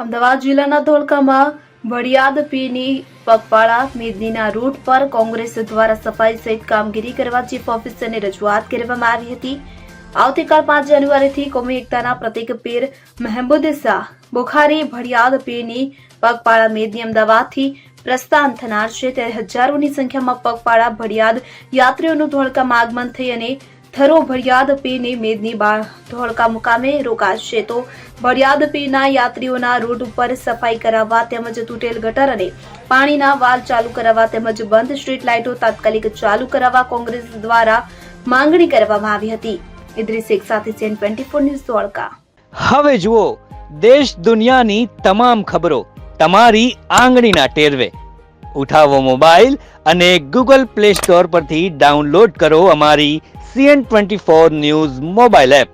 અમદાવાદ જિલ્લાના ધોળકામાં ભડિયાદ પીરની પગપાળા મેદનીના રૂટ પર કોંગ્રેસ દ્વારા સફાઈ સહિત કામગીરી કરવા ચીફ ઓફિસરને રજૂઆત કરવામાં આવી હતી. આવતીકાલ 5 જાન્યુઆરીથી કોમી એકતાના પ્રતીક પીર મહેમૂદ શાહ બુખારી ભડિયાદ પીરની પગપાળા મેદની અમદાવાદથી પ્રસ્થાન થનાર છે. ત્યારે હજારોની સંખ્યામાં પગપાળા ભડિયાદ યાત્રીઓનું ધોળકામાં આગમન થઈ અને થરો ભડિયાદ પીરની મેદની ધોળકા મુકામે રોકાશે. તો ભડિયાદ પીરના યાત્રીઓના રૂટ ઉપર સફાઈ કરાવવા તેમજ તૂટેલ ગટર અને પાણીના વાલ ચાલુ કરાવવા તેમજ બંધ સ્ટ્રીટ લાઇટો તાત્કાલિક ચાલુ કરાવવા કોંગ્રેસ દ્વારા માંગણી કરવામાં આવી હતી. ઇદ્રીસ શેખ સાથે CN24 ન્યૂઝ ધોળકા. હવે જુઓ દેશ દુનિયાની તમામ ખબરો તમારી આંગળીના ટેરવે. ઉઠાવો મોબાઈલ અને Google Play Store પરથી ડાઉનલોડ કરો અમારી CN24 ન્યૂઝ મોબાઈલ એપ.